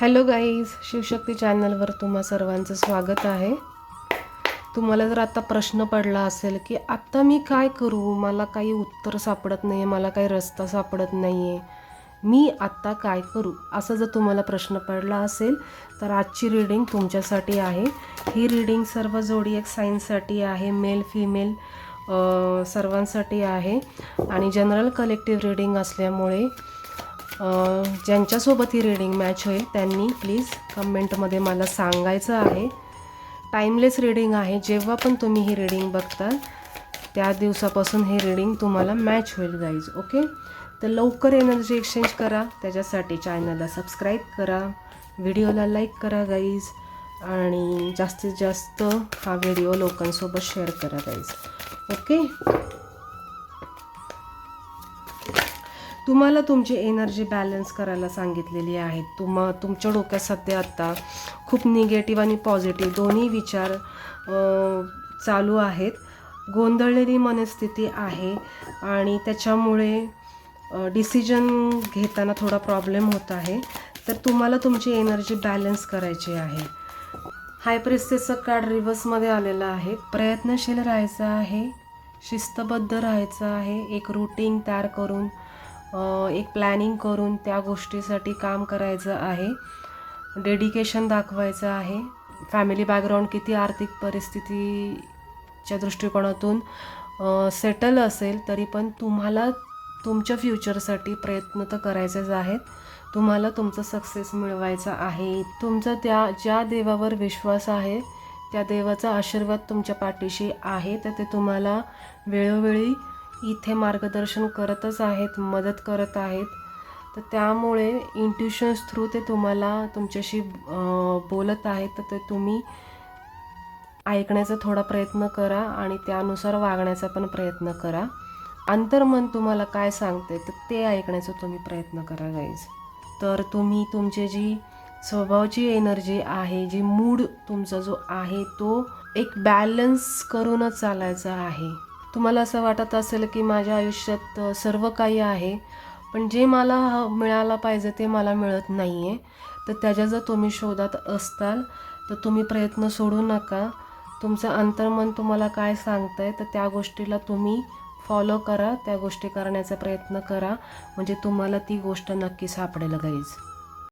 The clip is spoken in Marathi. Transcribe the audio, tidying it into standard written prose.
हॅलो गाईज, शिवशक्ती चॅनलवर तुम्हा सर्वांचं स्वागत आहे. तुम्हाला जर आता प्रश्न पडला असेल की आता मी काय करू, मला काही उत्तर सापडत नाही आहे, मला काही रस्ता सापडत नाही आहे, मी आत्ता काय करू, असं जर तुम्हाला प्रश्न पडला असेल तर आजची रीडिंग तुमच्यासाठी आहे. ही रीडिंग सर्व जोडिएक साईन्ससाठी आहे, मेल फिमेल सर्वांसाठी आहे आणि जनरल कलेक्टिव्ह रीडिंग असल्यामुळे ज्यांच्यासोबत ही रीडिंग मॅच होईल त्यांनी प्लीज कमेंटमध्ये मला सांगायचं आहे. टाईमलेस रीडिंग आहे, जेव्हा पण तुम्ही ही रीडिंग बघता त्या दिवसापासून ही रीडिंग तुम्हाला मॅच होईल गाईज. ओके, तर लवकर एनर्जी एक्सचेंज करा, त्याच्यासाठी चॅनलला सबस्क्राईब करा, व्हिडिओला लाईक करा गाईज आणि जास्तीत जास्त हा व्हिडिओ लोकांसोबत शेअर करा गाईज. ओके, तुम्हाला तुमची एनर्जी बॅलन्स करायला सांगितलेली आहे. तुमच्या डोक्यात सध्या आत्ता खूप निगेटिव्ह आणि पॉझिटिव्ह दोन्ही विचार चालू आहेत. गोंधळलेली मनस्थिती आहे आणि त्याच्यामुळे डिसिजन घेताना थोडा प्रॉब्लेम होत आहे. तर तुम्हाला तुमची एनर्जी बॅलन्स करायची आहे. हाय प्रिन्सेसचं कार्ड रिव्हर्समध्ये आलेलं आहे. प्रयत्नशील राहायचं आहे, शिस्तबद्ध राहायचं आहे, एक रूटीन तयार करून एक प्लॅनिंग करून त्या गोष्टीसाठी काम करायचं आहे, डेडिकेशन दाखवायचं आहे. फॅमिली बॅकग्राऊंड किती आर्थिक परिस्थितीच्या दृष्टिकोनातून सेटल असेल तरी पण तुम्हाला तुमच्या फ्युचरसाठी प्रयत्न तर करायचेच आहेत. तुम्हाला तुमचं सक्सेस मिळवायचा आहे. तुमचा ज्या देवावर विश्वास आहे त्या देवाचा आशीर्वाद तुमच्या पाठीशी आहे. तर ते तुम्हाला वेळोवेळी इथे मार्गदर्शन करतच आहेत, मदत करत आहेत. तर त्यामुळे इंट्युशन्स थ्रू ते तुम्हाला तुमच्याशी बोलत आहेत. तर ते तुम्ही ऐकण्याचा थोडा प्रयत्न करा आणि त्यानुसार वागण्याचा पण प्रयत्न करा. अंतर्मन तुम्हाला काय सांगते तर ते ऐकण्याचा तुम्ही प्रयत्न करा गाईज. तर तुम्ही तुमची जी स्वभावाची एनर्जी आहे, जी मूड तुमचा जो आहे तो एक बॅलन्स करूनच चालायचा आहे. तुम्हाला असं वाटत असेल की माझ्या आयुष्यात सर्व काही आहे पण जे मला मिळालं पाहिजे ते मला मिळत नाही आहे. तर त्याच्या जर तुम्ही शोधात असताल तर तुम्ही प्रयत्न सोडू नका. तुमचं अंतर्मन तुम्हाला काय सांगतं आहे तर त्या गोष्टीला तुम्ही फॉलो करा, त्या गोष्टी करण्याचा प्रयत्न करा, म्हणजे तुम्हाला ती गोष्ट नक्की सापडेल गाईज.